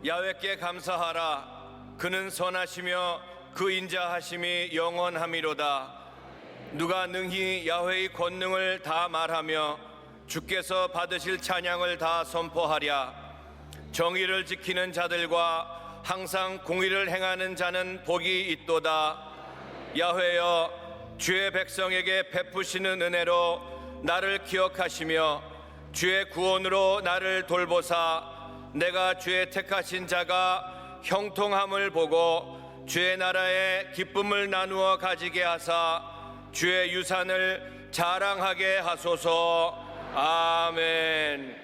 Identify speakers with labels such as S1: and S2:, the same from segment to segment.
S1: 야훼께 감사하라. 그는 선하시며 그 인자하심이 영원함이로다. 누가 능히 야훼의 권능을 다 말하며 주께서 받으실 찬양을 다 선포하랴. 정의를 지키는 자들과 항상 공의를 행하는 자는 복이 있도다. 야훼여, 주의 백성에게 베푸시는 은혜로 나를 기억하시며 주의 구원으로 나를 돌보사 내가 주의 택하신 자가 형통함을 보고 주의 나라의 기쁨을 나누어 가지게 하사 주의 유산을 자랑하게 하소서. 아멘.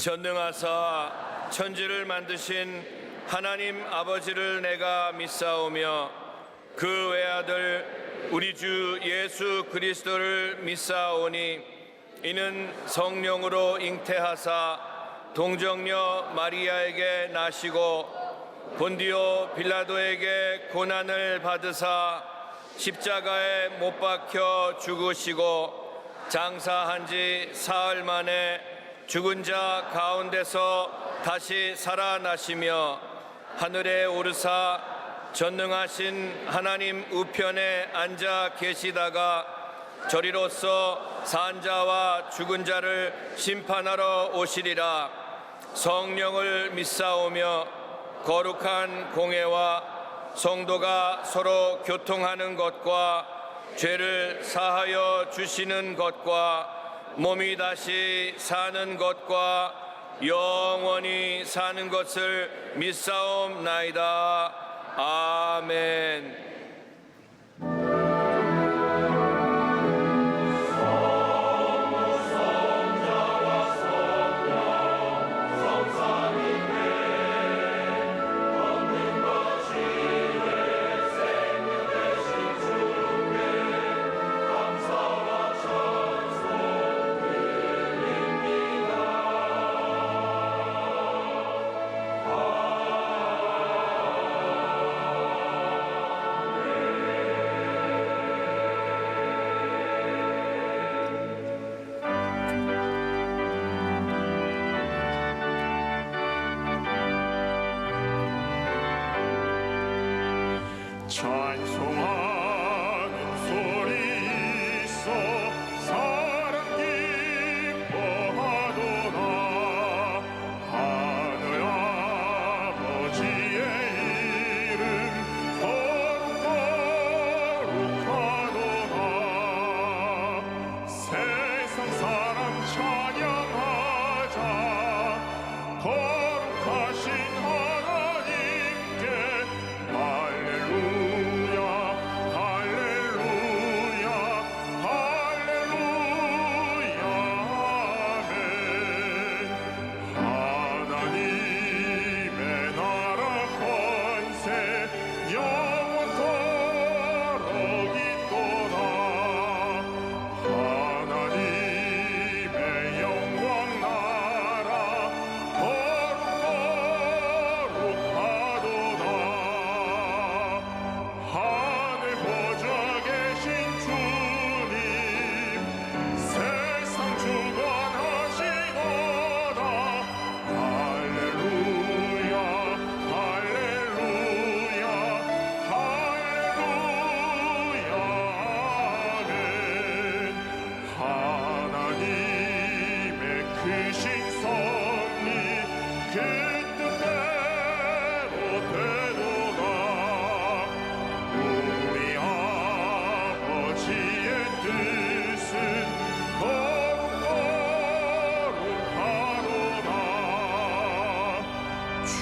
S1: 전능하사 천지를 만드신 하나님 아버지를 내가 믿사오며 그 외아들 우리 주 예수 그리스도를 믿사오니 이는 성령으로 잉태하사 동정녀 마리아에게 나시고 본디오 빌라도에게 고난을 받으사 십자가에 못 박혀 죽으시고 장사한 지 사흘 만에 죽은 자 가운데서 다시 살아나시며 하늘에 오르사 전능하신 하나님 우편에 앉아 계시다가 저리로서 산 자와 죽은 자를 심판하러 오시리라. 성령을 믿사오며 거룩한 공회와 성도가 서로 교통하는 것과 죄를 사하여 주시는 것과 몸이 다시 사는 것과 영원히 사는 것을 믿사옵나이다. 아멘.
S2: 거룩하신 하나님께 할렐루야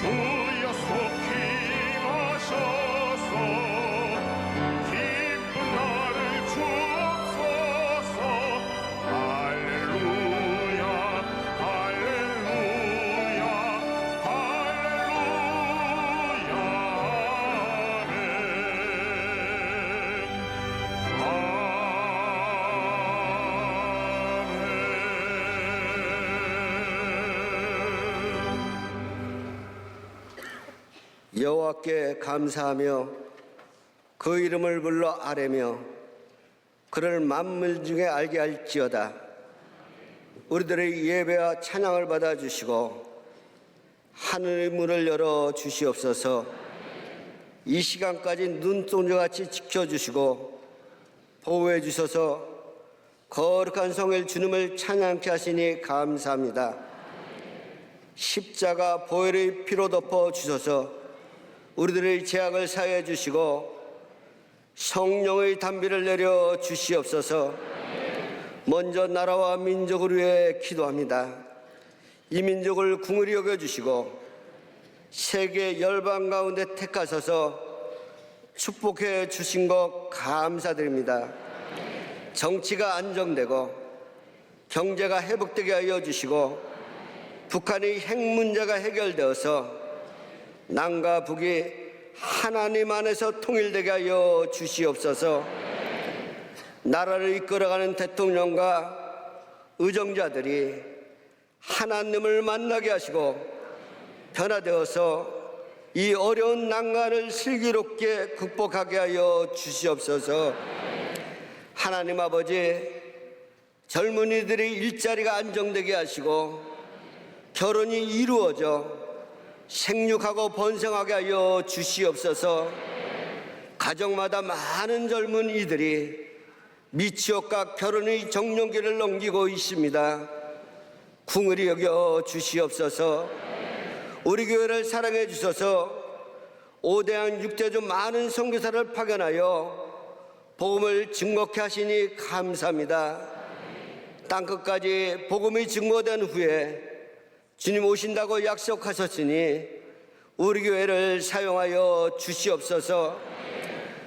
S2: 주여 속히 임하셔서 기쁜 날을 주옵소서. 할렐루야 할렐루야 할렐루야
S3: 여호와께 감사하며 그 이름을 불러 아뢰며 그를 만물 중에 알게 할지어다. 우리들의 예배와 찬양을 받아주시고 하늘의 문을 열어 주시옵소서. 이 시간까지 눈동자같이 지켜주시고 보호해 주셔서 거룩한 성일 주님을 찬양케 하시니 감사합니다. 십자가 보혈의 피로 덮어 주셔서 우리들의 죄악을 사해 주시고 성령의 단비를 내려 주시옵소서. 먼저 나라와 민족을 위해 기도합니다. 이 민족을 긍휼히 여겨 주시고 세계 열방 가운데 택하셔서 축복해 주신 것 감사드립니다. 정치가 안정되고 경제가 회복되게 하여 주시고 북한의 핵 문제가 해결되어서 남과 북이 하나님 안에서 통일되게 하여 주시옵소서. 나라를 이끌어가는 대통령과 의정자들이 하나님을 만나게 하시고 변화되어서 이 어려운 난관을 슬기롭게 극복하게 하여 주시옵소서. 하나님 아버지, 젊은이들의 일자리가 안정되게 하시고 결혼이 이루어져 생육하고 번성하게 하여 주시옵소서. 가정마다 많은 젊은이들이 미취학과 결혼의 정년기를 넘기고 있습니다. 긍휼히 여겨 주시옵소서. 우리 교회를 사랑해 주셔서 5대양 6대주 많은 선교사를 파견하여 복음을 증거케 하시니 감사합니다. 땅끝까지 복음이 증거된 후에 주님 오신다고 약속하셨으니 우리 교회를 사용하여 주시옵소서.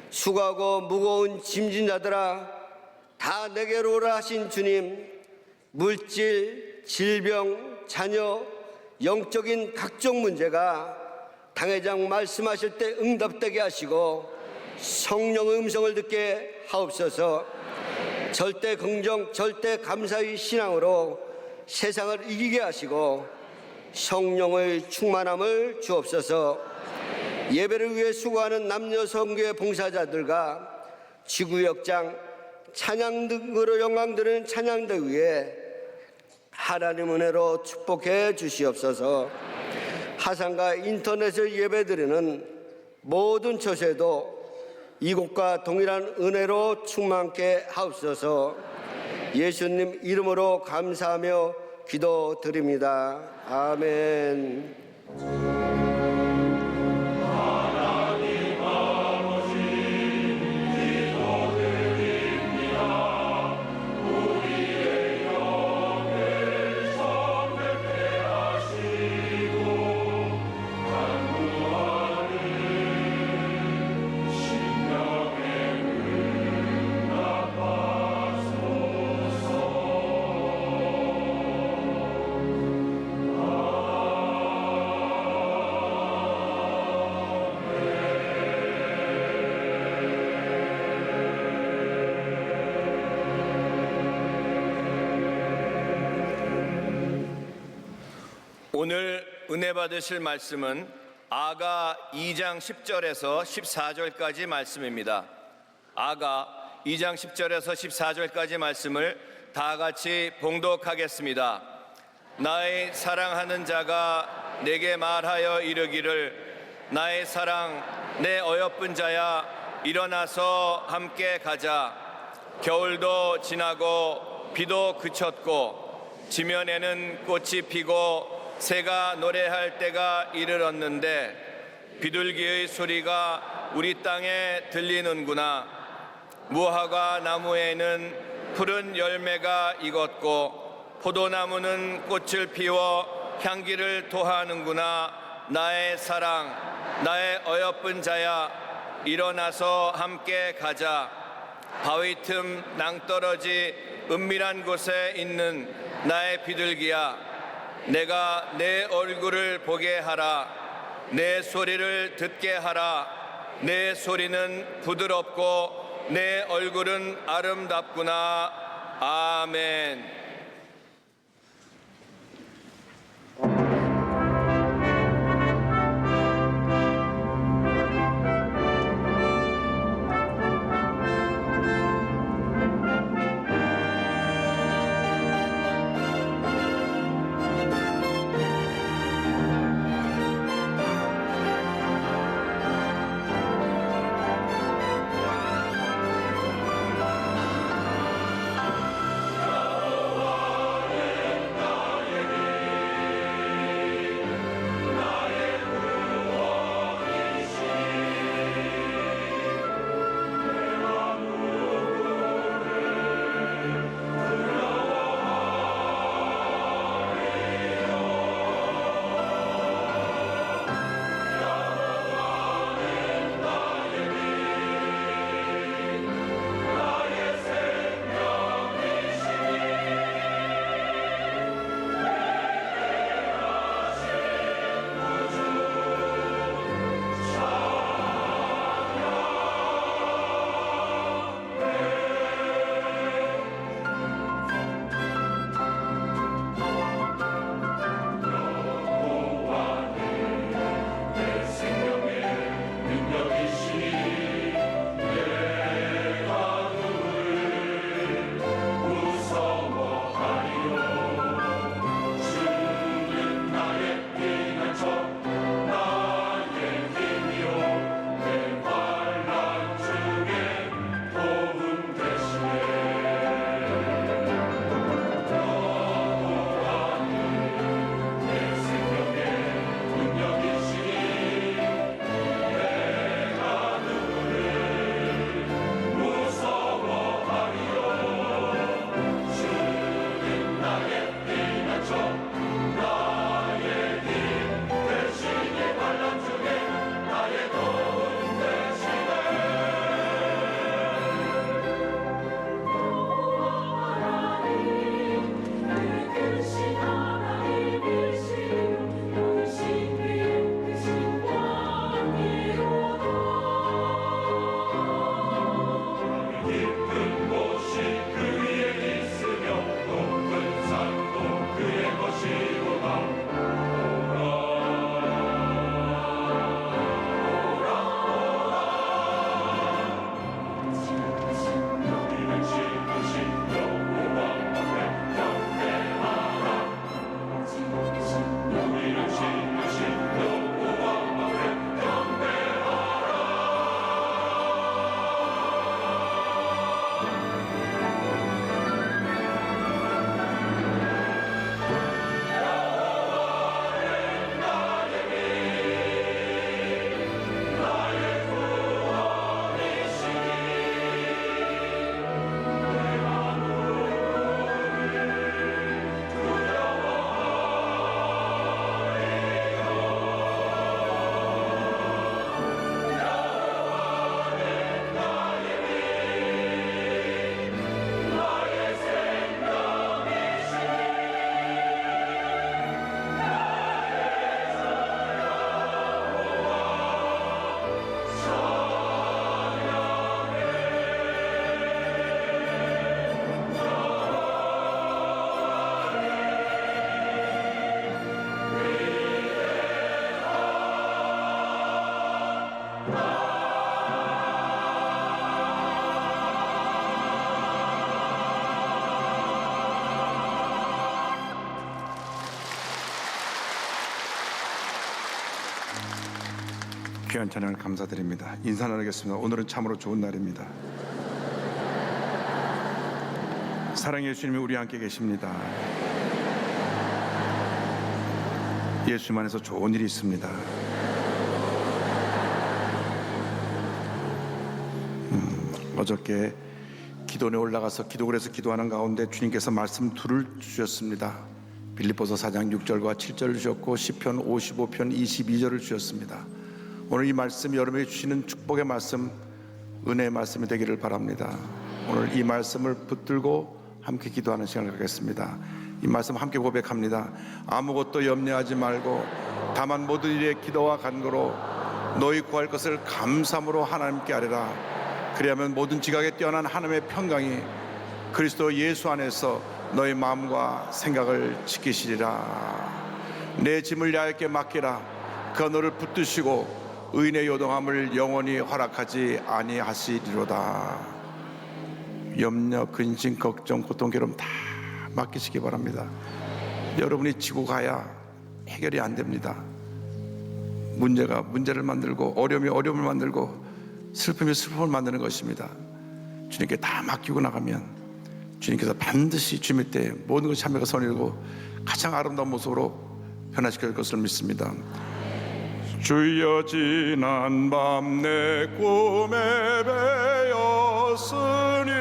S3: 수고하고 무거운 짐진 자들아 다 내게로 오라 하신 주님, 물질, 질병, 자녀, 영적인 각종 문제가 당회장 말씀하실 때 응답되게 하시고 성령의 음성을 듣게 하옵소서. 절대 긍정, 절대 감사의 신앙으로 세상을 이기게 하시고 성령의 충만함을 주옵소서. 예배를 위해 수고하는 남녀 선교회 봉사자들과 지구역장, 찬양 등으로 영광 드리는 찬양대 위에 하나님 은혜로 축복해 주시옵소서. 화상과 인터넷을 예배드리는 모든 처소에도 이곳과 동일한 은혜로 충만케 하옵소서. 예수님 이름으로 감사하며 기도드립니다. 아멘.
S1: 오늘 은혜 받으실 말씀은 아가 2장 10절에서 14절까지 말씀입니다. 아가 2장 10절에서 14절까지 말씀을 다 같이 봉독하겠습니다. 나의 사랑하는 자가 내게 말하여 이르기를 나의 사랑 내 어여쁜 자야 일어나서 함께 가자. 겨울도 지나고 비도 그쳤고 지면에는 꽃이 피고 새가 노래할 때가 이르렀는데 비둘기의 소리가 우리 땅에 들리는구나. 무화과 나무에는 푸른 열매가 익었고 포도나무는 꽃을 피워 향기를 토하는구나 나의 사랑, 나의 어여쁜 자야, 일어나서 함께 가자. 바위 틈 낭떠러지 은밀한 곳에 있는 나의 비둘기야, 내가 내 얼굴을 보게 하라. 내 소리를 듣게 하라. 내 소리는 부드럽고 내 얼굴은 아름답구나. 아멘.
S4: 귀한 찬양을 감사드립니다. 인사 나누겠습니다. 오늘은 참으로 좋은 날입니다. 사랑의 예수님이 우리 함께 계십니다. 예수님 안에서 좋은 일이 있습니다. 어저께 기도원에 올라가서 기도실에서 기도하는 가운데 주님께서 말씀 둘을 주셨습니다. 빌립보서 4장 6절과 7절을 주셨고 시편 55편 22절을 주셨습니다. 오늘 이 말씀 여러분에게 주시는 축복의 말씀, 은혜의 말씀이 되기를 바랍니다. 오늘 이 말씀을 붙들고 함께 기도하는 시간을 갖겠습니다. 이 말씀 함께 고백합니다. 아무것도 염려하지 말고 다만 모든 일에 기도와 간구로 너희 구할 것을 감사함으로 하나님께 아뢰라. 그리하면 모든 지각에 뛰어난 하나님의 평강이 그리스도 예수 안에서 너희 마음과 생각을 지키시리라. 내 짐을 야곱께 맡기라. 그가 너를 붙드시고 의인의 요동함을 영원히 허락하지 아니하시리로다. 염려, 근심, 걱정, 고통, 괴로움 다 맡기시기 바랍니다. 여러분이 지고 가야 해결이 안 됩니다. 문제가 문제를 만들고 어려움이 어려움을 만들고 슬픔이 슬픔을 만드는 것입니다. 주님께 다 맡기고 나가면 주님께서 반드시 주님의 때에 모든 것이 참회가 선이고 가장 아름다운 모습으로 변화시킬 것을 믿습니다.
S2: 주여 지난 밤 내 꿈에 배었으니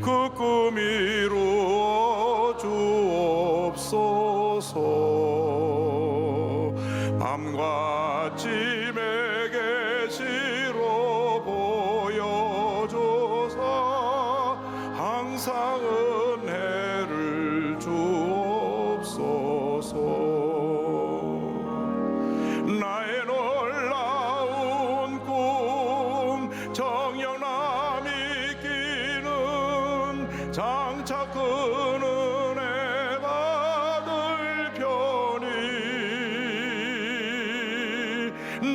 S2: 그 꿈 이루어 주옵소서. 밤과 짐의 계시로 보여줘서 항상 은혜를 주옵소서. 나의 놀라운 꿈 정령남이 끼는 장차 그 은혜 받을 편이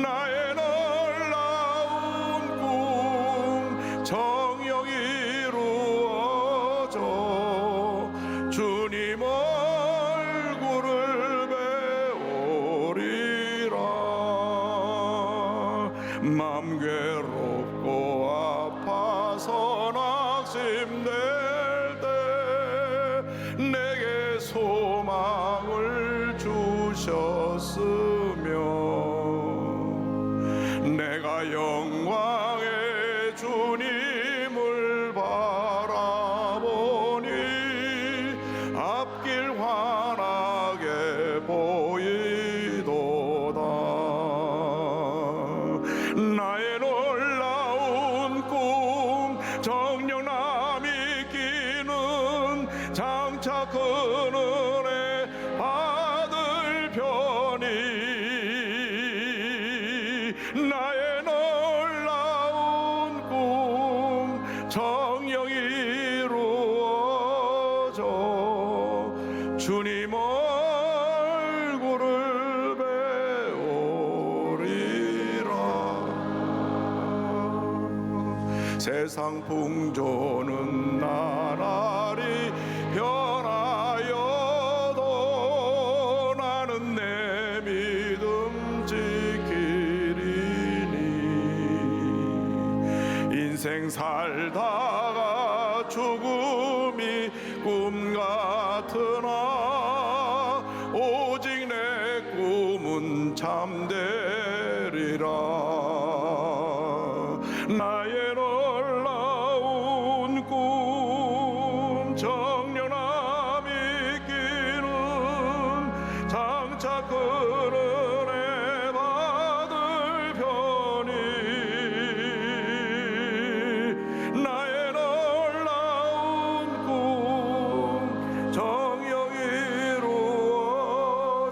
S2: 나의 놀라운 꿈 정령 이루어져 주님 얼굴을 배우리라. 맘 괴롭고 아파서 낙심될 때 내게 소망을 주셨으며 내가 영광의 주님을 바라보니 앞길 환하게 보이도다. 나의 놀라운 꿈 정령남이 끼는 장차 큰 은혜 받을 편이 나의 놀라운 꿈 정령 이루어져 주님 얼굴을 배우리라. 세상 풍조는 나날이 변하여도 나는 내 믿음 지키리니. 인생 살다가 죽음이 꿈 같으나 오직 내 꿈은 참되리라. 나의 놀라운 꿈 정령남이 끼는 장차 큰 은혜 받을 편이 나의 놀라운 꿈 정령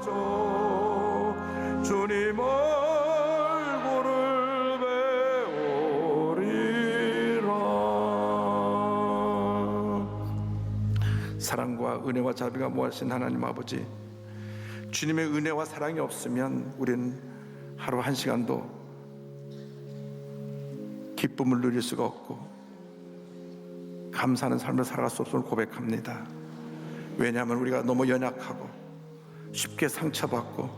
S2: 이루어져 주님 얼굴을 배우리라.
S4: 사랑과 은혜와 자비가 무하신 하나님 아버지, 주님의 은혜와 사랑이 없으면 우리는 하루 한 시간도 기쁨을 누릴 수가 없고 감사하는 삶을 살아갈 수 없음을 고백합니다. 왜냐하면 우리가 너무 연약하고 쉽게 상처받고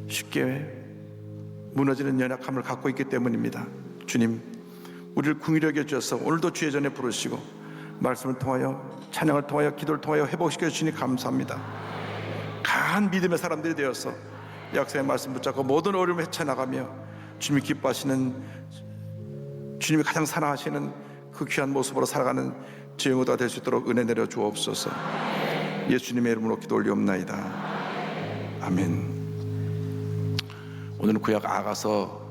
S4: 쉽게 무너지는 연약함을 갖고 있기 때문입니다. 주님, 우리를 긍휼히 여겨주셔서 오늘도 주의 전에 부르시고 말씀을 통하여 찬양을 통하여 기도를 통하여 회복시켜 주시니 감사합니다. 강한 믿음의 사람들이 되어서 약속의 말씀 붙잡고 모든 어려움을 헤쳐나가며 주님이 기뻐하시는, 주님이 가장 사랑하시는 그 귀한 모습으로 살아가는 제 영혼가 될 수 있도록 은혜 내려 주옵소서. 예수님의 이름으로 기도 올리옵나이다. 아멘. 오늘은 구약 아가서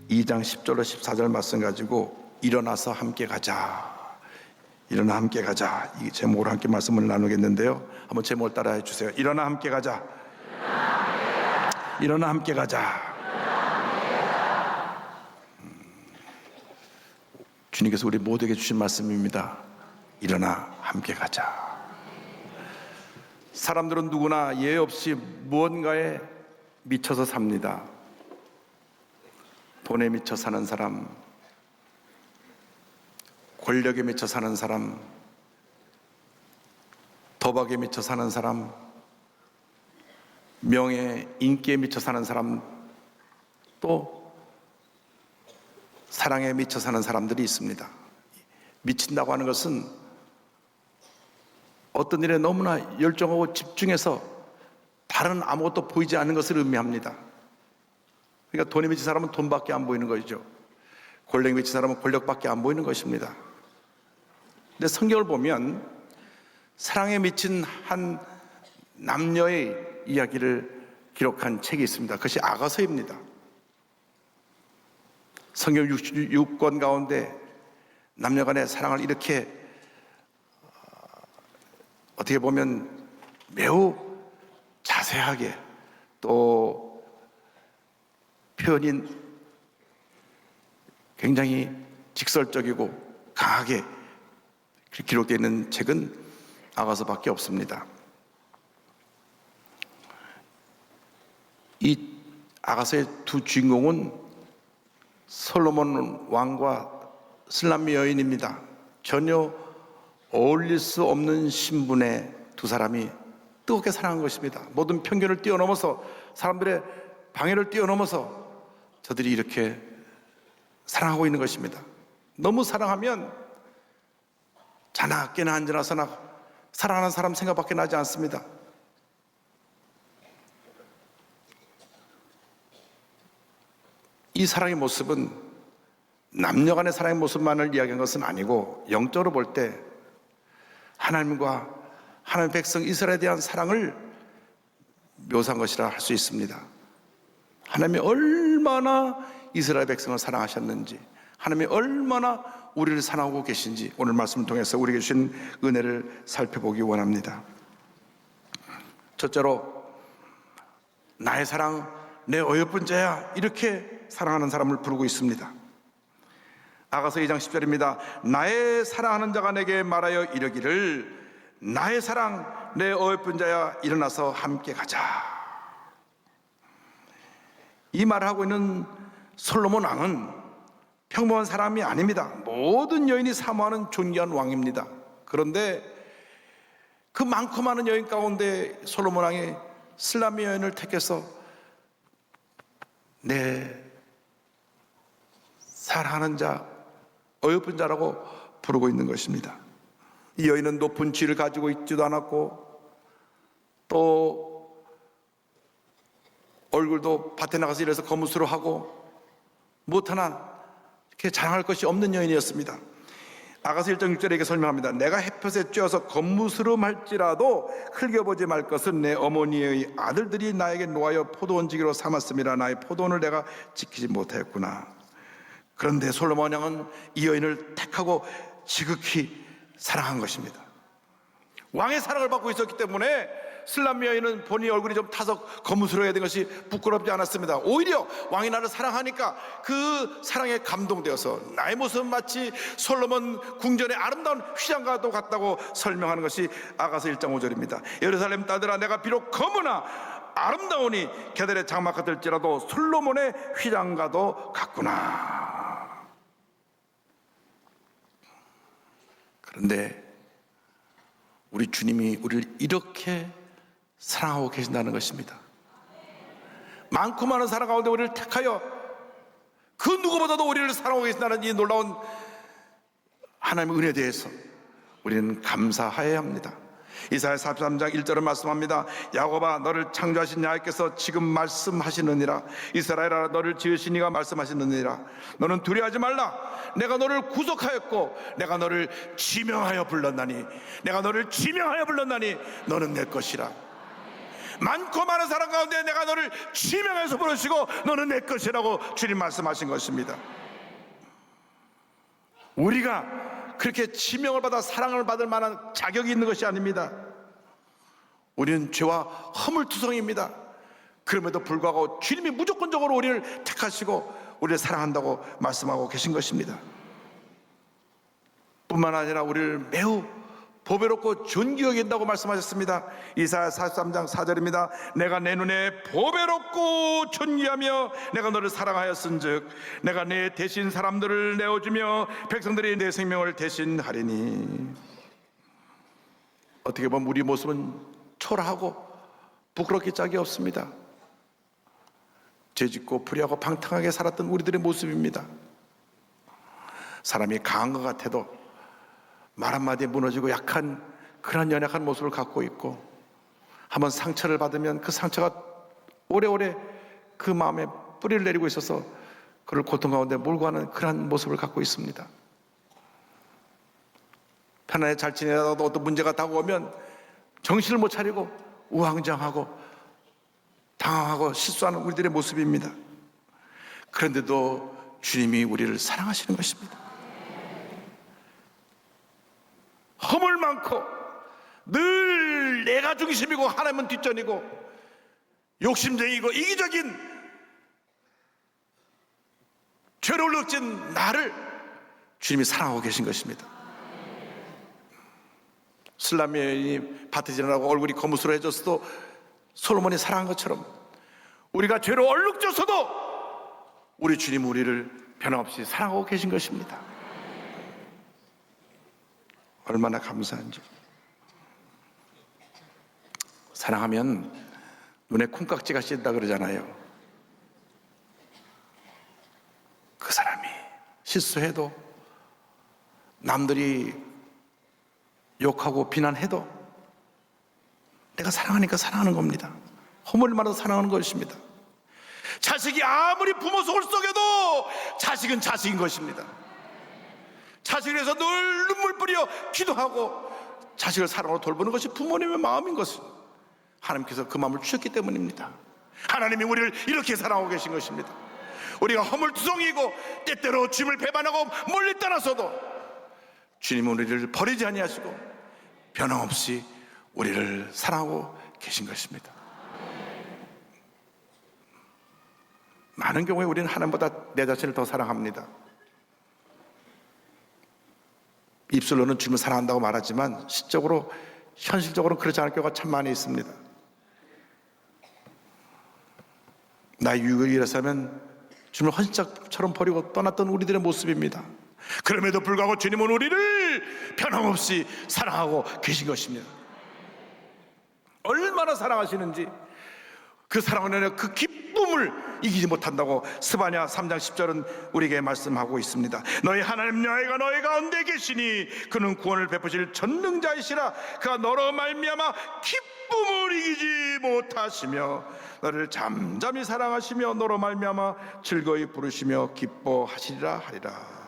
S4: 2장 10절로 14절 말씀 가지고 일어나서 함께 가자, 일어나 함께 가자, 이 제목으로 함께 말씀을 나누겠는데요. 한번 제목을 따라해 주세요. 일어나 함께 가자. 일어나 함께 가자. 주님께서 우리 모두에게 주신 말씀입니다. 일어나 함께 가자. 사람들은 누구나 예외 없이 무언가에 미쳐서 삽니다. 돈에 미쳐 사는 사람, 권력에 미쳐 사는 사람, 도박에 미쳐 사는 사람, 명예, 인기에 미쳐 사는 사람, 또 사랑에 미쳐 사는 사람들이 있습니다. 미친다고 하는 것은 어떤 일에 너무나 열정하고 집중해서 다른 아무것도 보이지 않는 것을 의미합니다. 그러니까 돈에 미친 사람은 돈밖에 안 보이는 것이죠. 권력에 미친 사람은 권력밖에 안 보이는 것입니다. 근데 성경을 보면 사랑에 미친 한 남녀의 이야기를 기록한 책이 있습니다. 그것이 아가서입니다. 성경 66권 가운데 남녀 간의 사랑을 이렇게 어떻게 보면 매우 자세하게 또 표현이 굉장히 직설적이고 강하게 기록되어 있는 책은 아가서밖에 없습니다. 이 아가서의 두 주인공은 솔로몬 왕과 슬람미 여인입니다. 전혀 어울릴 수 없는 신분의 두 사람이 뜨겁게 사랑한 것입니다. 모든 편견을 뛰어넘어서, 사람들의 방해를 뛰어넘어서 저들이 이렇게 사랑하고 있는 것입니다. 너무 사랑하면 자나 깨나 앉으나 서나 사랑하는 사람 생각밖에 나지 않습니다. 이 사랑의 모습은 남녀 간의 사랑의 모습만을 이야기한 것은 아니고, 영적으로 볼 때 하나님과 하나님의 백성 이스라엘에 대한 사랑을 묘사한 것이라 할 수 있습니다. 하나님이 얼마나 이스라엘 백성을 사랑하셨는지, 하나님이 얼마나 우리를 사랑하고 계신지 오늘 말씀을 통해서 우리에게 주신 은혜를 살펴보기 원합니다. 첫째로, 나의 사랑 내 어여쁜 자야, 이렇게 사랑하는 사람을 부르고 있습니다. 아가서 2장 10절입니다. 나의 사랑하는 자가 내게 말하여 이르기를, 나의 사랑 내 어여쁜 자야, 일어나서 함께 가자. 이 말을 하고 있는 솔로몬 왕은 평범한 사람이 아닙니다. 모든 여인이 사모하는 존귀한 왕입니다. 그런데 그 많고 많은 여인 가운데 솔로몬 왕이 슬람미 여인을 택해서 내 사랑하는 자, 어여쁜 자라고 부르고 있는 것입니다. 이 여인은 높은 지위를 가지고 있지도 않았고, 또 얼굴도 밭에 나가서 일해서 거무스러하고 무엇 하나 이렇게 자랑할 것이 없는 여인이었습니다. 아가서 1장 6절에 설명합니다. 내가 햇볕에 쬐어서 겉무스름할지라도 흘겨보지 말 것은 내 어머니의 아들들이 나에게 노하여 포도원지기로 삼았음이라. 나의 포도원을 내가 지키지 못하였구나. 그런데 솔로몬 왕은 이 여인을 택하고 지극히 사랑한 것입니다. 왕의 사랑을 받고 있었기 때문에 슬람미 여인은 본인의 얼굴이 좀 타서 거무스러워야 되는 것이 부끄럽지 않았습니다. 오히려 왕이 나를 사랑하니까 그 사랑에 감동되어서 나의 모습은 마치 솔로몬 궁전의 아름다운 휘장과도 같다고 설명하는 것이 아가서 1장 5절입니다. 예루살렘 딸들아, 내가 비록 검으나 아름다우니 게델의 장막 같을지라도 솔로몬의 휘장과도 같구나. 그런데 우리 주님이 우리를 이렇게 사랑하고 계신다는 것입니다. 많고 많은 사랑 가운데 우리를 택하여 그 누구보다도 우리를 사랑하고 계신다는 이 놀라운 하나님의 은혜에 대해서 우리는 감사해야 합니다. 이사야 43장 1절은 말씀합니다. 야곱아, 너를 창조하신 야훼께서 지금 말씀하시느니라. 이스라엘아, 너를 지으신 이가 말씀하시느니라. 너는 두려워하지 말라. 내가 너를 구속하였고 내가 너를 지명하여 불렀나니, 내가 너를 지명하여 불렀나니 너는 내 것이라. 많고 많은 사람 가운데 내가 너를 지명해서 부르시고 너는 내 것이라고 주님 말씀하신 것입니다. 우리가 그렇게 지명을 받아 사랑을 받을 만한 자격이 있는 것이 아닙니다. 우리는 죄와 허물투성입니다. 그럼에도 불구하고 주님이 무조건적으로 우리를 택하시고 우리를 사랑한다고 말씀하고 계신 것입니다. 뿐만 아니라 우리를 매우 보배롭고 존귀 여긴다고 말씀하셨습니다. 이사야 43장 4절입니다. 내가 내 눈에 보배롭고 존귀하며 내가 너를 사랑하였은즉 내가 내 대신 사람들을 내어주며 백성들이 내 생명을 대신하리니. 어떻게 보면 우리 모습은 초라하고 부끄럽기 짝이 없습니다. 죄짓고 불의하고 방탕하게 살았던 우리들의 모습입니다. 사람이 강한 것 같아도 말 한마디에 무너지고 약한 그런 연약한 모습을 갖고 있고, 한번 상처를 받으면 그 상처가 오래오래 그 마음에 뿌리를 내리고 있어서 그를 고통 가운데 몰고 가는 그런 모습을 갖고 있습니다. 편안히 잘 지내다가도 어떤 문제가 다가오면 정신을 못 차리고 우왕좌왕하고 당황하고 실수하는 우리들의 모습입니다. 그런데도 주님이 우리를 사랑하시는 것입니다. 허물 많고 늘 내가 중심이고 하나님은 뒷전이고 욕심쟁이고 이기적인 죄를 읊진 나를 주님이 사랑하고 계신 것입니다. 술람 여인이 밭에 지나라고 얼굴이 거무스러워졌어도 솔로몬이 사랑한 것처럼 우리가 죄로 얼룩져서도 우리 주님은 우리를 변함없이 사랑하고 계신 것입니다. 얼마나 감사한지. 사랑하면 눈에 콩깍지가 씌인다 그러잖아요. 그 사람이 실수해도 남들이 욕하고 비난해도 내가 사랑하니까 사랑하는 겁니다. 허물을 말아서 사랑하는 것입니다. 자식이 아무리 부모 속을 썩여도 자식은 자식인 것입니다. 자식을 위해서 늘 눈물 뿌려 기도하고 자식을 사랑으로 돌보는 것이 부모님의 마음인 것은 하나님께서 그 마음을 주셨기 때문입니다. 하나님이 우리를 이렇게 사랑하고 계신 것입니다. 우리가 허물투성이고 때때로 주님을 배반하고 멀리 떠나서도 주님은 우리를 버리지 아니하시고 변함없이 우리를 사랑하고 계신 것입니다. 많은 경우에 우리는 하나님보다 내 자신을 더 사랑합니다. 입술로는 주님을 사랑한다고 말하지만 실적으로 현실적으로는 그렇지 않을 경우가 참 많이 있습니다. 나의 유익을 위해서면 주님을 헌신짝처럼 버리고 떠났던 우리들의 모습입니다. 그럼에도 불구하고 주님은 우리를 변함없이 사랑하고 계신 것입니다. 얼마나 사랑하시는지 그 사랑을 그 기쁨을 이기지 못한다고 스바냐 3장 10절은 우리에게 말씀하고 있습니다. 너희 하나님 여호와가 너희 가운데 계시니 그는 구원을 베푸실 전능자이시라. 그가 너로 말미암아 기쁨을 이기지 못하시며 너를 잠잠히 사랑하시며 너로 말미암아 즐거이 부르시며 기뻐하시리라 하리라.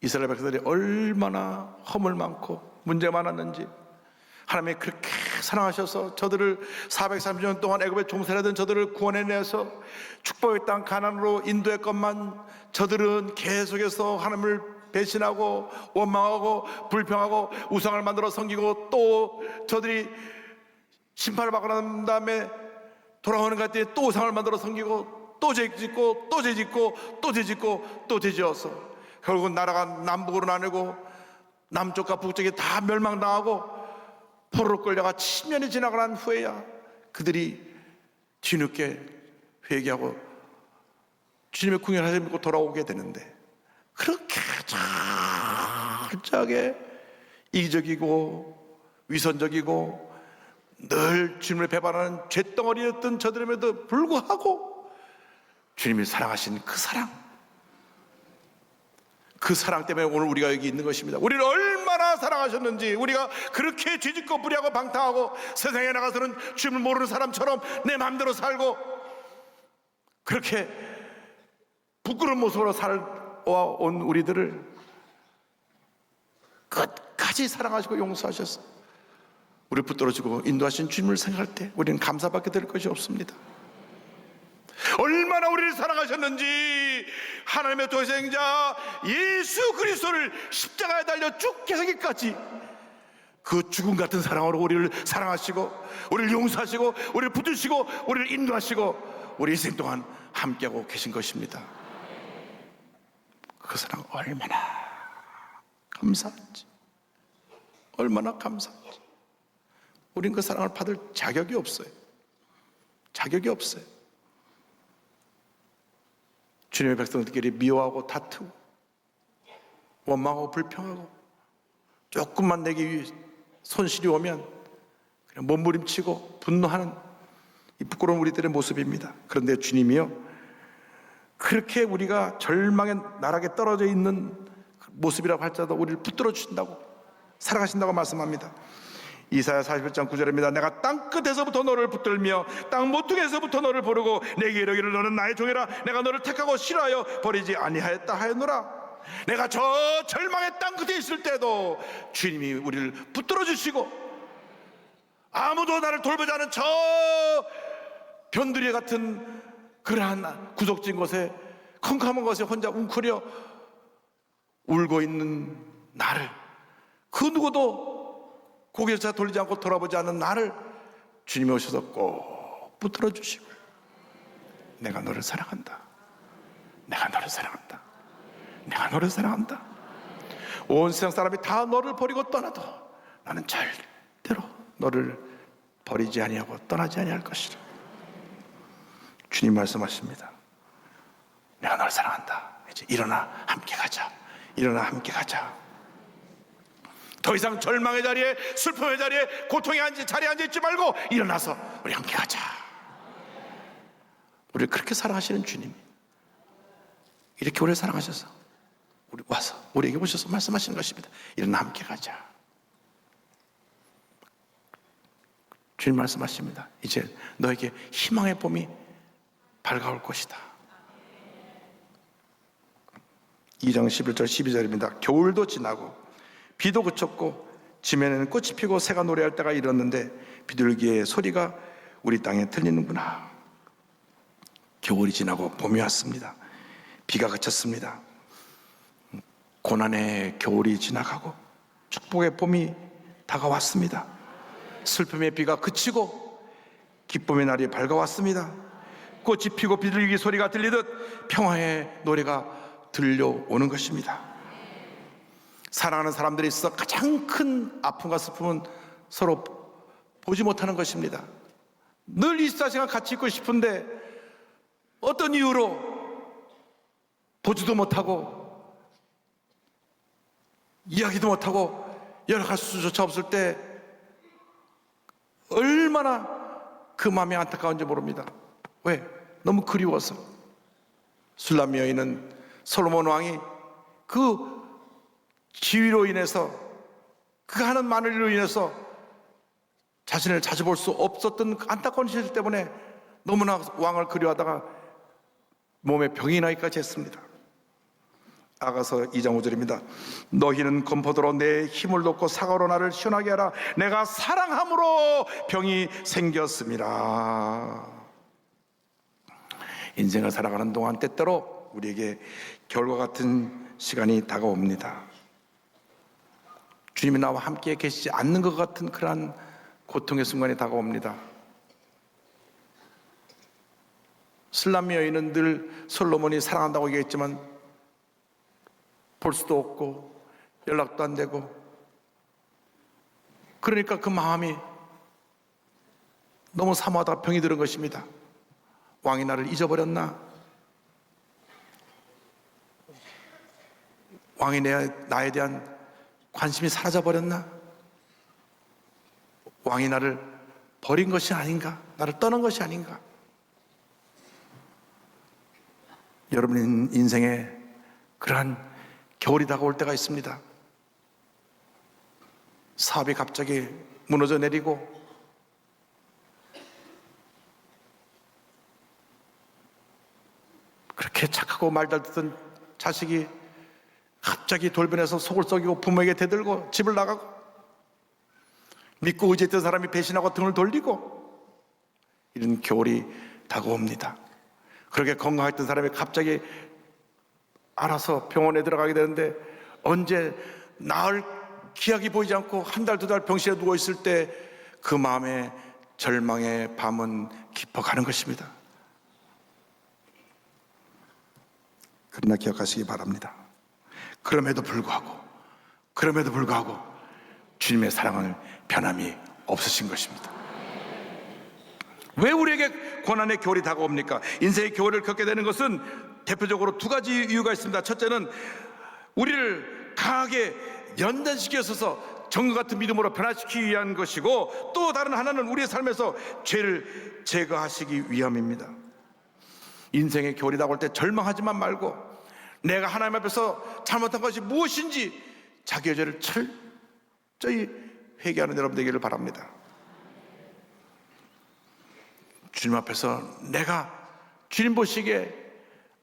S4: 이스라엘 백성들이 얼마나 허물 많고 문제 많았는지 하나님이 그렇게 사랑하셔서 저들을 430년 동안 애굽에 종살이하던 저들을 구원해내서 축복의 땅 가나안으로 인도했건만 저들은 계속해서 하나님을 배신하고 원망하고 불평하고 우상을 만들어 섬기고 또 저들이 심판을 받고 난 다음에 돌아오는 것 같더니 또 우상을 만들어 섬기고 또 죄짓고 또 죄짓고 또 죄짓고 또 죄지어서 결국은 나라가 남북으로 나뉘고 남쪽과 북쪽이 다 멸망당하고 포로로 끌려가 10년이 지나고 난 후에야 그들이 뒤늦게 회개하고 주님의 궁연하심을 믿고 돌아오게 되는데 그렇게 철저하게 이기적이고 위선적이고 늘 주님을 배반하는 죄덩어리였던 저들임에도 불구하고 주님이 사랑하신 그 사랑, 그 사랑 때문에 오늘 우리가 여기 있는 것입니다. 우리를 얼마나 사랑하셨는지, 우리가 그렇게 뒤집고 뿌리하고 방탕하고 세상에 나가서는 주님을 모르는 사람처럼 내 마음대로 살고 그렇게 부끄러운 모습으로 살아온 우리들을 끝까지 사랑하시고 용서하셔서 우리를 붙들어주고 인도하신 주님을 생각할 때 우리는 감사밖에 될 것이 없습니다. 얼마나 우리를 사랑하셨는지 하나님의 독생자 예수 그리스도를 십자가에 달려 죽게 하기까지 그 죽음 같은 사랑으로 우리를 사랑하시고 우리를 용서하시고 우리를 붙드시고 우리를 인도하시고 우리 인생 동안 함께하고 계신 것입니다. 그 사랑 얼마나 감사한지, 얼마나 감사한지. 우린 그 사랑을 받을 자격이 없어요. 자격이 없어요. 주님의 백성들끼리 미워하고 다투고 원망하고 불평하고 조금만 내게 손실이 오면 그냥 몸부림치고 분노하는 이 부끄러운 우리들의 모습입니다. 그런데 주님이요, 그렇게 우리가 절망의 나락에 떨어져 있는 모습이라고 할지라도 우리를 붙들어 주신다고, 사랑하신다고 말씀합니다. 이사야 41장 9절입니다. 내가 땅끝에서부터 너를 붙들며 땅 모퉁이에서부터 너를 부르고 내게 이르기를 너는 나의 종이라. 내가 너를 택하고 싫어하여 버리지 아니하였다 하였노라. 내가 저 절망의 땅끝에 있을 때도 주님이 우리를 붙들어 주시고 아무도 나를 돌보지 않은 저 변두리 같은 그러한 구석진 곳에, 컴컴한 곳에 혼자 웅크려 울고 있는 나를, 그 누구도 고개를 돌리지 않고 돌아보지 않는 나를 주님이 오셔서 꼭 붙들어 주시고 내가 너를 사랑한다. 내가 너를 사랑한다. 내가 너를 사랑한다. 온 세상 사람이 다 너를 버리고 떠나도 나는 절대로 너를 버리지 아니하고 떠나지 아니할 것이라. 주님 말씀하십니다. 내가 너를 사랑한다. 이제 일어나 함께 가자. 일어나 함께 가자. 더 이상 절망의 자리에, 슬픔의 자리에, 고통의 자리에 앉아있지 말고 일어나서 우리 함께 가자. 우리를 그렇게 사랑하시는 주님이 이렇게 우리를 사랑하셔서 우리 와서 우리에게 오셔서 말씀하시는 것입니다. 일어나 함께 가자. 주님 말씀하십니다. 이제 너에게 희망의 봄이 밝아올 것이다. 2장 11절 12절입니다. 겨울도 지나고 비도 그쳤고 지면에는 꽃이 피고 새가 노래할 때가 이렀는데 비둘기의 소리가 우리 땅에 들리는구나. 겨울이 지나고 봄이 왔습니다. 비가 그쳤습니다. 고난의 겨울이 지나가고 축복의 봄이 다가왔습니다. 슬픔의 비가 그치고 기쁨의 날이 밝아왔습니다. 꽃이 피고 비둘기 소리가 들리듯 평화의 노래가 들려오는 것입니다. 사랑하는 사람들이 있어 가장 큰 아픔과 슬픔은 서로 보지 못하는 것입니다. 늘 24시간 같이 있고 싶은데 어떤 이유로 보지도 못하고 이야기도 못하고 연락할 수조차 없을 때 얼마나 그 마음이 안타까운지 모릅니다. 왜? 너무 그리워서. 술람 여인은 솔로몬 왕이 그 지위로 인해서, 그 하는 마늘로 인해서 자신을 자주 볼 수 없었던 그 안타까운 시절 때문에 너무나 왕을 그리워하다가 몸에 병이 나기까지 했습니다. 아가서 2장 5절입니다. 너희는 건포도로 내 힘을 돕고 사과로 나를 시원하게 하라. 내가 사랑함으로 병이 생겼습니다. 인생을 살아가는 동안 때때로 우리에게 겨울과 같은 시간이 다가옵니다. 주님이 나와 함께 계시지 않는 것 같은 그러한 고통의 순간이 다가옵니다. 술람 여인은 늘 솔로몬이 사랑한다고 얘기했지만 볼 수도 없고 연락도 안 되고, 그러니까 그 마음이 너무 사모하다가 병이 들은 것입니다. 왕이 나를 잊어버렸나? 왕이 나에 대한 관심이 사라져버렸나? 왕이 나를 버린 것이 아닌가? 나를 떠난 것이 아닌가? 여러분 인생에 그러한 겨울이 다가올 때가 있습니다. 사업이 갑자기 무너져 내리고 그렇게 착하고 말 잘 듣던 자식이 갑자기 돌변해서 속을 썩이고 부모에게 대들고 집을 나가고 믿고 의지했던 사람이 배신하고 등을 돌리고 이런 겨울이 다가옵니다. 그렇게 건강했던 사람이 갑자기 알아서 병원에 들어가게 되는데 언제 나을 기약이 보이지 않고 한 달, 두 달 병실에 누워있을 때 그 마음에 절망의 밤은 깊어가는 것입니다. 그러나 기억하시기 바랍니다. 그럼에도 불구하고 주님의 사랑은 변함이 없으신 것입니다. 왜 우리에게 고난의 겨울이 다가옵니까? 인생의 겨울을 겪게 되는 것은 대표적으로 두 가지 이유가 있습니다. 첫째는 우리를 강하게 연단시켜서 정금 같은 믿음으로 변화시키기 위한 것이고, 또 다른 하나는 우리의 삶에서 죄를 제거하시기 위함입니다. 인생의 겨울이 다가올 때 절망하지만 말고 내가 하나님 앞에서 잘못한 것이 무엇인지 자기의 죄를 철저히 회개하는 여러분 되기를 바랍니다. 주님 앞에서 내가 주님 보시기에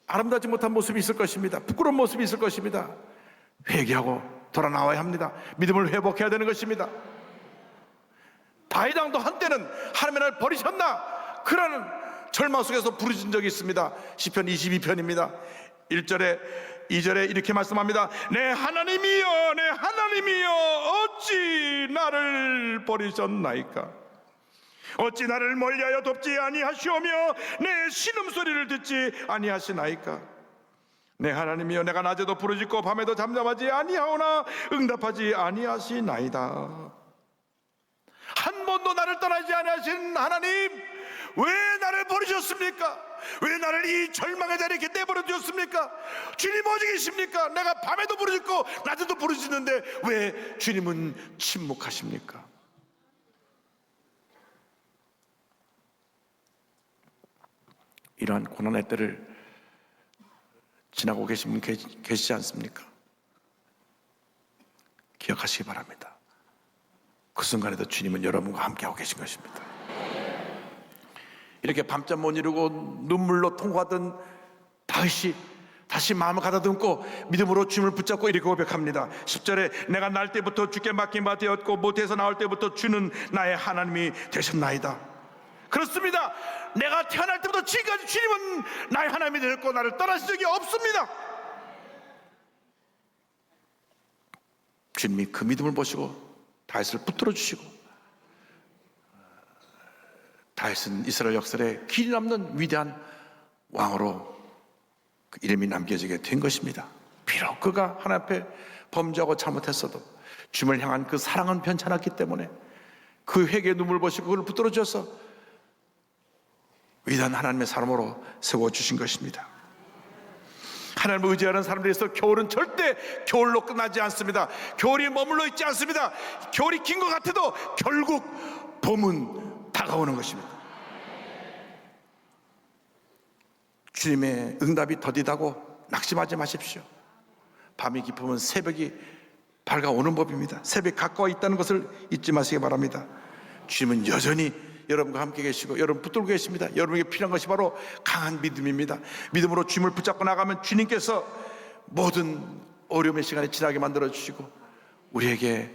S4: 아름답지 못한 모습이 있을 것입니다. 부끄러운 모습이 있을 것입니다. 회개하고 돌아 나와야 합니다. 믿음을 회복해야 되는 것입니다. 다윗 왕도 한때는 하나님의 나를 버리셨나? 그러는 절망 속에서 부르짖은 적이 있습니다. 시편 22편입니다. 1절에 2절에 이렇게 말씀합니다. 내 하나님이여, 내 하나님이여, 어찌 나를 버리셨나이까? 어찌 나를 멀리하여 돕지 아니하시오며 내 신음소리를 듣지 아니하시나이까? 내 하나님이여, 내가 낮에도 부르짖고 밤에도 잠잠하지 아니하오나 응답하지 아니하시나이다. 한 번도 나를 떠나지 아니하신 하나님, 왜 나를 버리셨습니까? 왜 나를 이 절망의 자리에 이렇게 내버려 두셨습니까? 주님 어디 계십니까? 내가 밤에도 부르짖고 낮에도 부르짖는데 왜 주님은 침묵하십니까? 이러한 고난의 때를 지나고 계신 분 계시지 않습니까? 기억하시기 바랍니다. 그 순간에도 주님은 여러분과 함께하고 계신 것입니다. 이렇게 밤잠 못 이루고 눈물로 통곡하던 다윗이 다시 마음을 가다듬고 믿음으로 주님을 붙잡고 이렇게 고백합니다. 10절에 내가 날 때부터 주께 맡긴 바 되었고 모태에서 나올 때부터 주는 나의 하나님이 되셨나이다. 그렇습니다. 내가 태어날 때부터 지금까지 주님은 나의 하나님이 되었고 나를 떠나신 적이 없습니다. 주님이 그 믿음을 보시고 다윗을 붙들어 주시고 다윗은 이스라엘 역사에 길이 남는 위대한 왕으로 그 이름이 남겨지게 된 것입니다. 비록 그가 하나님 앞에 범죄하고 잘못했어도 주님을 향한 그 사랑은 변찮았기 때문에 그 회개의 눈물 보시고 그를 붙들어 주셔서 위대한 하나님의 사람으로 세워주신 것입니다. 하나님을 의지하는 사람들에서 겨울은 절대 겨울로 끝나지 않습니다. 겨울이 머물러 있지 않습니다. 겨울이 긴 것 같아도 결국 봄은 다가오는 것입니다. 주님의 응답이 더디다고 낙심하지 마십시오. 밤이 깊으면 새벽이 밝아오는 법입니다. 새벽이 가까워 있다는 것을 잊지 마시기 바랍니다. 주님은 여전히 여러분과 함께 계시고 여러분 붙들고 계십니다. 여러분에게 필요한 것이 바로 강한 믿음입니다. 믿음으로 주님을 붙잡고 나가면 주님께서 모든 어려움의 시간을 지나게 만들어 주시고 우리에게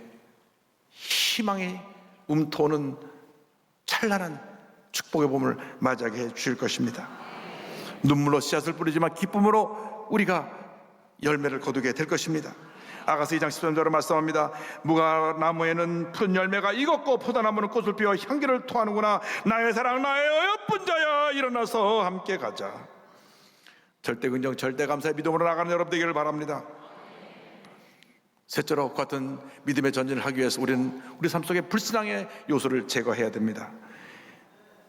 S4: 희망이 움터오는 찬란한 축복의 봄을 맞이하게 해 주실 것입니다. 눈물로 씨앗을 뿌리지만 기쁨으로 우리가 열매를 거두게 될 것입니다. 아가서 2장 13절로 말씀합니다. 무화과나무에는 푸른 열매가 익었고 포도나무는 꽃을 피워 향기를 토하는구나. 나의 사랑, 나의 어여쁜 자야, 일어나서 함께 가자. 절대 긍정, 절대 감사의 믿음으로 나가는 여러분 되기를 바랍니다. 셋째로 같은 믿음의 전진을 하기 위해서 우리는 우리 삶 속에 불신앙의 요소를 제거해야 됩니다.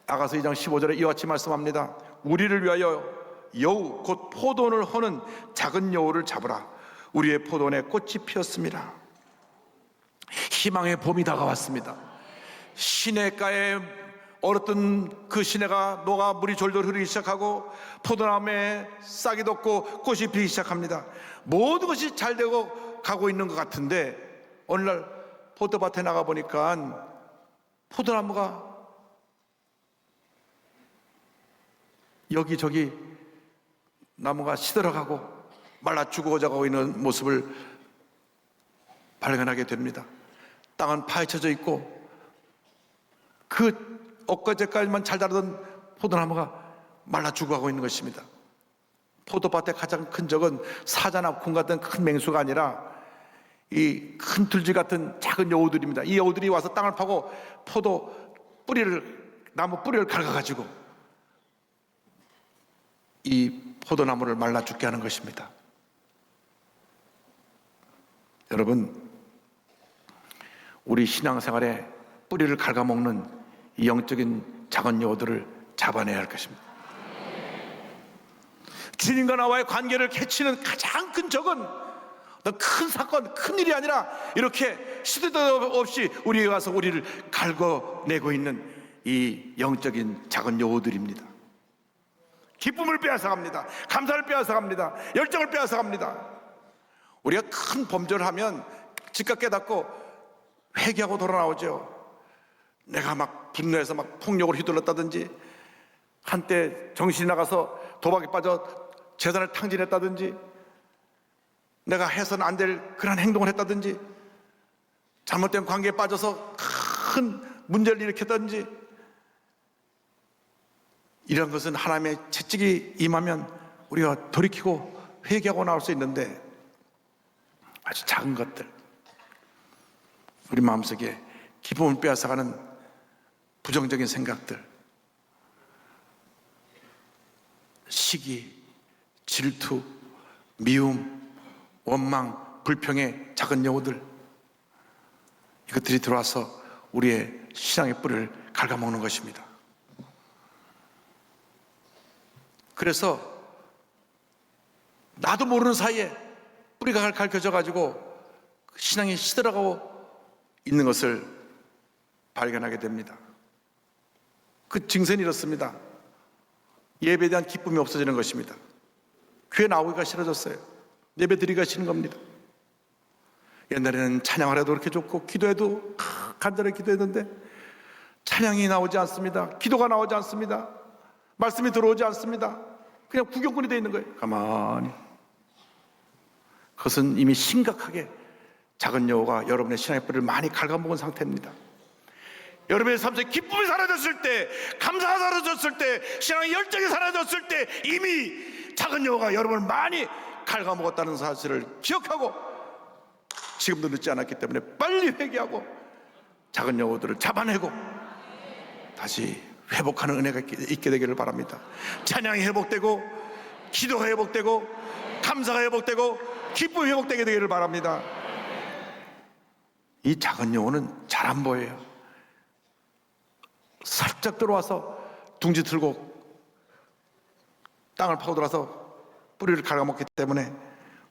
S4: 아가서 2장 15절에 이와 같이 말씀합니다. 우리를 위하여 여우 곧 포도원을 허는 작은 여우를 잡으라. 우리의 포도원에 꽃이 피었습니다. 희망의 봄이 다가왔습니다. 시냇가에 얼었던 그 시내가 녹아 물이 졸졸 흐르기 시작하고 포도나무에 싹이 돋고 꽃이 피기 시작합니다. 모든 것이 잘 되고 가고 있는 것 같은데 어느 날 포도밭에 나가 보니까 포도나무가 여기저기 나무가 시들어가고 말라 죽어가고 있는 모습을 발견하게 됩니다. 땅은 파헤쳐져 있고 그 엊그제까지만 잘 자라던 포도나무가 말라 죽어가고 있는 것입니다. 포도밭의 가장 큰 적은 사자나 군 같은 큰 맹수가 아니라 이 큰 들쥐 같은 작은 여우들입니다. 이 여우들이 와서 땅을 파고 나무 뿌리를 갉아가지고 이 포도나무를 말라 죽게 하는 것입니다. 여러분, 우리 신앙생활에 뿌리를 갉아먹는 이 영적인 작은 여우들을 잡아내야 할 것입니다. 주님과 나와의 관계를 해치는 가장 큰 적은 큰 사건, 큰 일이 아니라 이렇게 시도 때도 없이 우리에 와서 우리를 갉아내고 있는 이 영적인 작은 여우들입니다. 기쁨을 빼앗아갑니다. 감사를 빼앗아갑니다. 열정을 빼앗아갑니다. 우리가 큰 범죄를 하면 즉각 깨닫고 회개하고 돌아 나오죠. 내가 막 분노해서 막 폭력을 휘둘렀다든지, 한때 정신이 나가서 도박에 빠져 재산을 탕진했다든지, 내가 해서는 안 될 그런 행동을 했다든지, 잘못된 관계에 빠져서 큰 문제를 일으켰다든지, 이런 것은 하나님의 채찍이 임하면 우리가 돌이키고 회개하고 나올 수 있는데, 아주 작은 것들, 우리 마음속에 기쁨을 빼앗아가는 부정적인 생각들, 시기, 질투, 미움, 원망, 불평의 작은 여우들, 이것들이 들어와서 우리의 신앙의 뿌리를 갉아먹는 것입니다. 그래서 나도 모르는 사이에 뿌리가 갉혀져 가지고 신앙이 시들어가고 있는 것을 발견하게 됩니다. 그 증세는 이렇습니다. 예배에 대한 기쁨이 없어지는 것입니다. 교회 나오기가 싫어졌어요. 예배 드리기가 싫은 겁니다. 옛날에는 찬양을 해도 그렇게 좋고 기도해도 간절히 기도했는데 찬양이 나오지 않습니다. 기도가 나오지 않습니다. 말씀이 들어오지 않습니다. 그냥 구경꾼이 되어 있는 거예요. 가만히. 그것은 이미 심각하게 작은 여우가 여러분의 신앙의 뿌리를 많이 갉아먹은 상태입니다. 여러분의 삶 속에 기쁨이 사라졌을 때, 감사가 사라졌을 때, 신앙의 열정이 사라졌을 때 이미 작은 여우가 여러분을 많이 갉아먹었다는 사실을 기억하고 지금도 늦지 않았기 때문에 빨리 회개하고 작은 여우들을 잡아내고 다시 회복하는 은혜가 있게 되기를 바랍니다. 찬양이 회복되고, 기도가 회복되고, 감사가 회복되고, 기쁨이 회복되게 되기를 바랍니다. 이 작은 여우는 잘 안 보여요. 살짝 들어와서 둥지 틀고 땅을 파고 들어와서 뿌리를 갉아먹기 때문에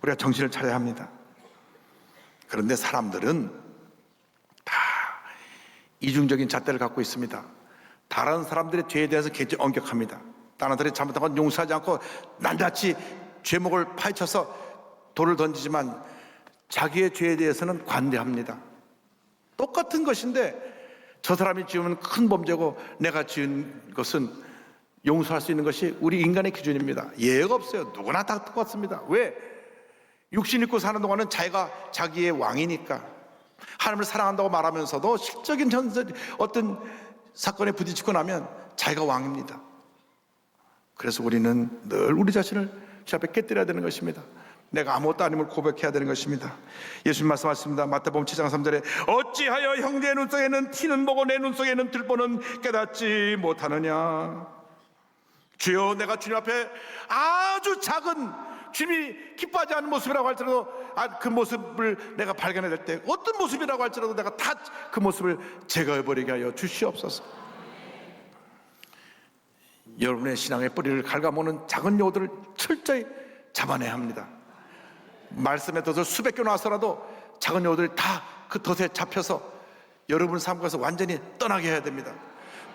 S4: 우리가 정신을 차려야 합니다. 그런데 사람들은 다 이중적인 잣대를 갖고 있습니다. 다른 사람들의 죄에 대해서 굉장히 엄격합니다. 다른 사람들이 잘못한 건 용서하지 않고 난자치 죄목을 파헤쳐서 돌을 던지지만 자기의 죄에 대해서는 관대합니다. 똑같은 것인데 저 사람이 지으면 큰 범죄고 내가 지은 것은 용서할 수 있는 것이 우리 인간의 기준입니다. 예외가 없어요. 누구나 다 똑같습니다. 왜? 육신 입고 사는 동안은 자기가 자기의 왕이니까, 하나님을 사랑한다고 말하면서도 실적인 어떤 사건에 부딪히고 나면 자기가 왕입니다. 그래서 우리는 늘 우리 자신을 주 앞에 깨뜨려야 되는 것입니다. 내가 아무것도 아님을 고백해야 되는 것입니다. 예수님 말씀하십니다. 마태복음 7장 3절에 어찌하여 형제의 눈속에는 티는 보고 내 눈속에는 들보는 깨닫지 못하느냐. 주여, 내가 주님 앞에 아주 작은, 주님이 기뻐하지 않는 모습이라고 할지라도 그 모습을 내가 발견해야 될 때, 어떤 모습이라고 할지라도 내가 다 그 모습을 제거해버리게 하여 주시옵소서. 여러분의 신앙의 뿌리를 갉아먹는 작은 여우들을 철저히 잡아내야 합니다. 말씀의 덫을 수백 개 놔서라도 작은 여우들이 다 그 덫에 잡혀서 여러분 삶 속에서 완전히 떠나게 해야 됩니다.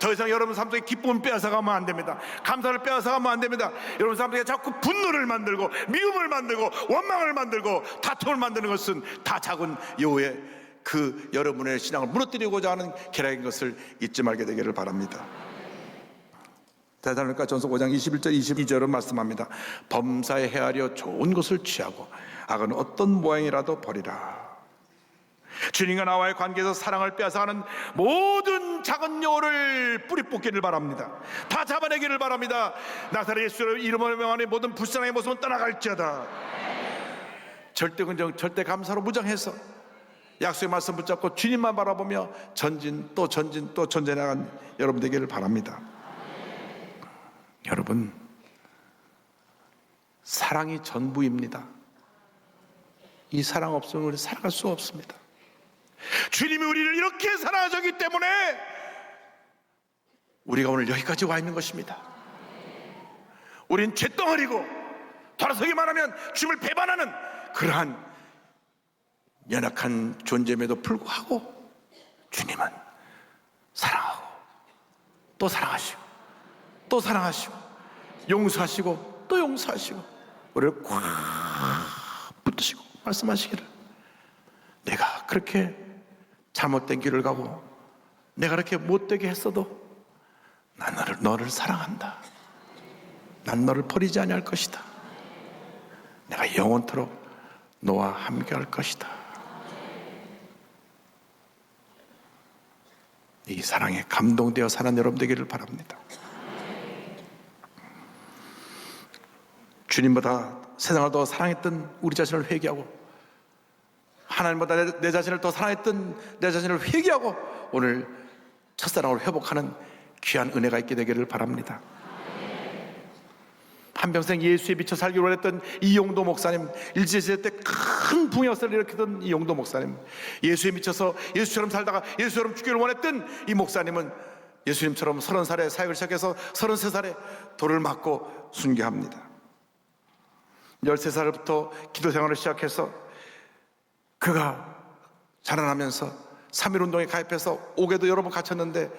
S4: 더 이상 여러분 삶 속에 기쁨을 빼앗아가면 안 됩니다. 감사를 빼앗아가면 안 됩니다. 여러분 삶 속에 자꾸 분노를 만들고 미움을 만들고 원망을 만들고 다툼을 만드는 것은 다 작은 여호의 그 여러분의 신앙을 무너뜨리고자 하는 계략인 것을 잊지 말게 되기를 바랍니다. 데살로니가 전서 5장 21절 22절은 말씀합니다. 범사에 헤아려 좋은 것을 취하고 악은 어떤 모양이라도 버리라. 주님과 나와의 관계에서 사랑을 빼앗아가는 모든 작은 여호를 뿌리 뽑기를 바랍니다. 다 잡아내기를 바랍니다. 나사렛 예수를 이름으로 명하는 모든 불쌍함의 모습은 떠나갈지어다. 절대 긍정, 절대 감사로 무장해서 약속의 말씀 붙잡고 주님만 바라보며 전진 또 전진 또 전진해 나간 여러분 되기를 바랍니다. 여러분, 사랑이 전부입니다. 이 사랑 없으면 우리 살아갈 수 없습니다. 주님이 우리를 이렇게 사랑하셨기 때문에 우리가 오늘 여기까지 와 있는 것입니다. 우린 잿덩어리고 돌아서기만 하면 주님을 배반하는 그러한 연약한 존재임에도 불구하고 주님은 사랑하고 또 사랑하시고 또 사랑하시고 용서하시고 또 용서하시고 우리를 꽉 붙드시고 말씀하시기를, 내가 그렇게 잘못된 길을 가고 내가 그렇게 못되게 했어도 난 너를 사랑한다. 난 너를 버리지 아니할 것이다. 내가 영원토록 너와 함께할 것이다. 이 사랑에 감동되어 사는 여러분 되기를 바랍니다. 주님보다 세상을 더 사랑했던 우리 자신을 회개하고 하나님보다 내 자신을 더 사랑했던 내 자신을 회개하고 오늘 첫사랑을 회복하는 귀한 은혜가 있게 되기를 바랍니다. 한평생 예수에 미쳐 살기로 했던 이용도 목사님, 일제시대 때 큰 붕역사를 일으켰던 이용도 목사님, 예수에 미쳐서 예수처럼 살다가 예수처럼 죽기를 원했던 이 목사님은 예수님처럼 30살에 사역을 시작해서 33살에 돌을 맞고 순교합니다. 13살부터 기도 생활을 시작해서 그가 자라나면서 3.1운동에 가입해서 옥에도 여러 번 갇혔는데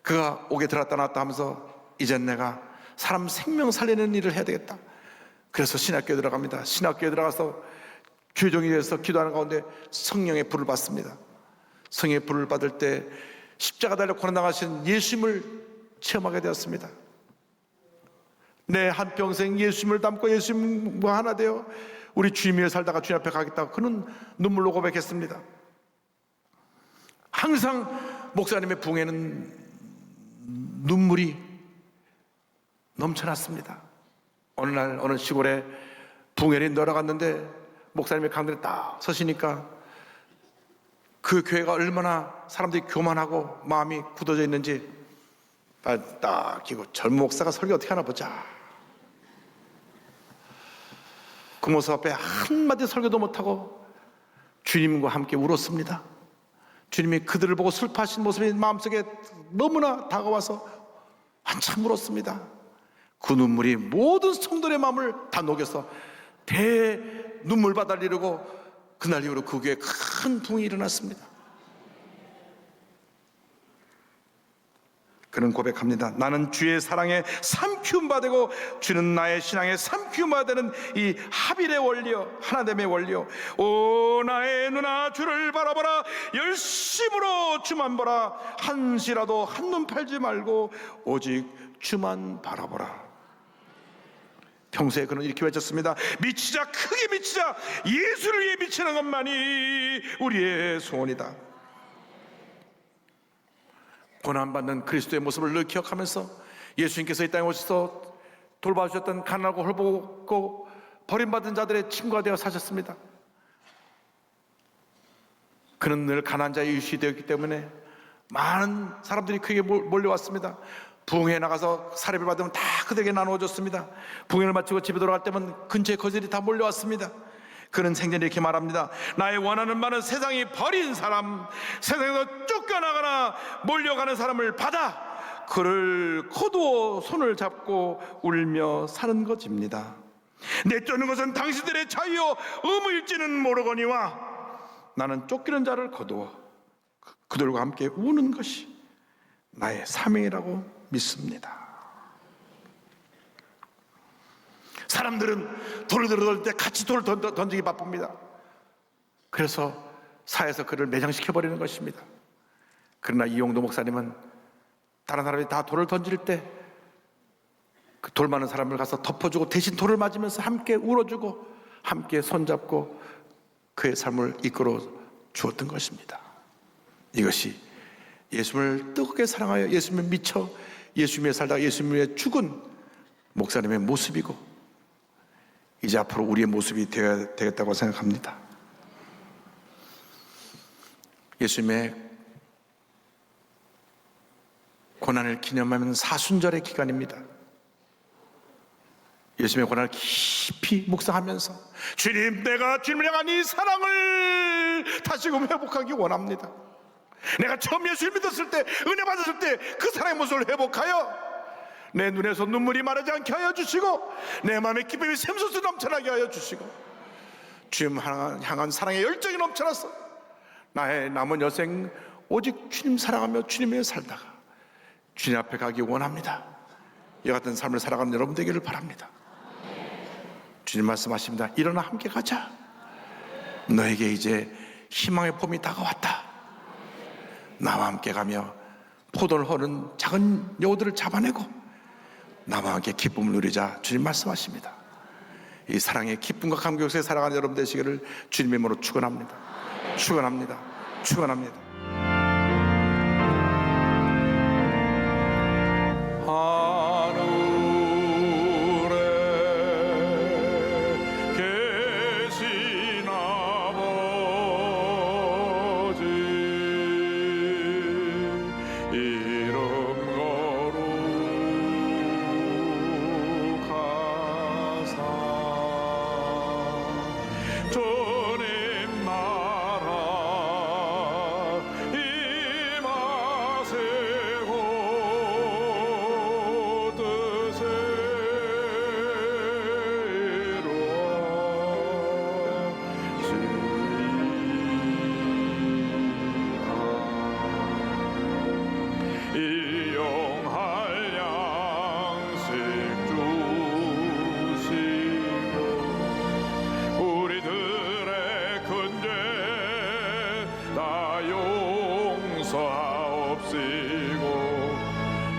S4: 그가 옥에 들어갔다 나왔다 하면서 이젠 내가 사람 생명 살리는 일을 해야 되겠다. 그래서 신학교에 들어갑니다. 신학교에 들어가서 교종이 돼서 기도하는 가운데 성령의 불을 받습니다. 성령의 불을 받을 때 십자가 달려 고난당하신 예수님을 체험하게 되었습니다. 내 한평생 예수님을 닮고 예수님과 하나 되어 우리 주님 위에 살다가 주님 앞에 가겠다고 그는 눈물로 고백했습니다. 항상 목사님의 붕에는 눈물이 넘쳐났습니다. 어느 날 어느 시골에 붕에를 내려갔는데 목사님의 강단에 딱 서시니까 그 교회가 얼마나 사람들이 교만하고 마음이 굳어져 있는지 딱 끼고 젊은 목사가 설교 어떻게 하나 보자. 그 모습 앞에 한마디 설교도 못하고 주님과 함께 울었습니다. 주님이 그들을 보고 슬퍼하신 모습이 마음속에 너무나 다가와서 한참 울었습니다. 그 눈물이 모든 성도의 마음을 다 녹여서 대 눈물바다를 이루고 그날 이후로 그 교회에 큰 붕이 일어났습니다. 그는 고백합니다. 나는 주의 사랑에 삼키움바 되고 주는 나의 신앙에 삼키움바 되는 이 합일의 원리요, 하나됨의 원리요. 오 나의 눈아 주를 바라보라. 열심으로 주만 보라. 한시라도 한눈 팔지 말고 오직 주만 바라보라. 평소에 그는 이렇게 외쳤습니다. 미치자, 크게 미치자. 예수를 위해 미치는 것만이 우리의 소원이다. 고난받는 그리스도의 모습을 늘 기억하면서 예수님께서 이 땅에 오셔서 돌봐주셨던 가난하고 헐벗고 버림받은 자들의 친구가 되어 사셨습니다. 그는 늘 가난한 자의 이웃이 되었기 때문에 많은 사람들이 그에게 몰려왔습니다. 부흥회에 나가서 사례를 받으면 다 그들에게 나누어줬습니다. 부흥회를 마치고 집에 돌아갈 때면 근처에 거지들이 다 몰려왔습니다. 그는 생전에 이렇게 말합니다. 나의 원하는 바는 세상이 버린 사람, 세상에서 쫓겨나거나 몰려가는 사람을 받아 그를 거두어 손을 잡고 울며 사는 것입니다. 내쫓는 것은 당신들의 자유요 의무일지는 모르거니와 나는 쫓기는 자를 거두어 그들과 함께 우는 것이 나의 사명이라고 믿습니다. 사람들은 돌을 들어올 때 같이 돌을 던지기 바쁩니다. 그래서 사회에서 그를 매장시켜버리는 것입니다. 그러나 이용도 목사님은 다른 사람이 다 돌을 던질 때 그 돌 많은 사람을 가서 덮어주고 대신 돌을 맞으면서 함께 울어주고 함께 손잡고 그의 삶을 이끌어 주었던 것입니다. 이것이 예수님을 뜨겁게 사랑하여 예수님을 미쳐 예수님에 살다가 예수님에 죽은 목사님의 모습이고 이제 앞으로 우리의 모습이 되어야 되겠다고 생각합니다. 예수님의 고난을 기념하면 사순절의 기간입니다. 예수님의 고난을 깊이 묵상하면서 주님, 내가 주님을 향한 이 사랑을 다시금 회복하기 원합니다. 내가 처음 예수를 믿었을 때, 은혜 받았을 때 그 사랑의 모습을 회복하여 내 눈에서 눈물이 마르지 않게 하여 주시고 내 마음의 기쁨이 샘솟아 넘쳐나게 하여 주시고 주님 향한 사랑의 열정이 넘쳐나서 나의 남은 여생 오직 주님 사랑하며 주님에 살다가 주님 앞에 가기 원합니다. 이와 같은 삶을 살아가는 여러분 되기를 바랍니다. 주님 말씀하십니다. 일어나 함께 가자. 너에게 이제 희망의 봄이 다가왔다. 나와 함께 가며 포도를 허는 작은 여우들을 잡아내고 나와 함께 기쁨을 누리자. 주님 말씀하십니다. 이 사랑의 기쁨과 감격 속에 살아가는 여러분 되시기를 주님의 이름으로 축원합니다. 축원합니다. 축원합니다.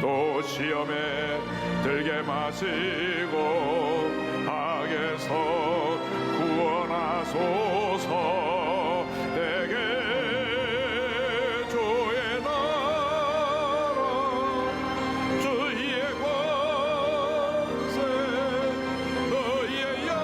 S2: 또 시험에 들게 마시고 악에서 구원하소서. 내게 주의 나라 주의 권세 너의 영원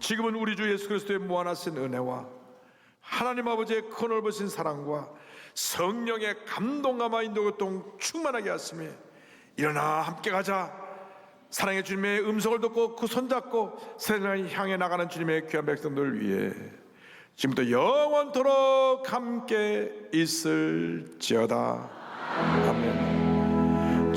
S2: 지금은 우리 주 예수 그리스도의 무한하신 은혜와 하나님 아버지의 큰 넓으신 사랑과 성령의 감동감화 인도교통 충만하게 하시며 일어나 함께 가자. 사랑의 주님의 음성을 듣고 그 손잡고 세상을 향해 나가는 주님의 귀한 백성들을 위해 지금부터 영원토록 함께 있을지어다. 아멘.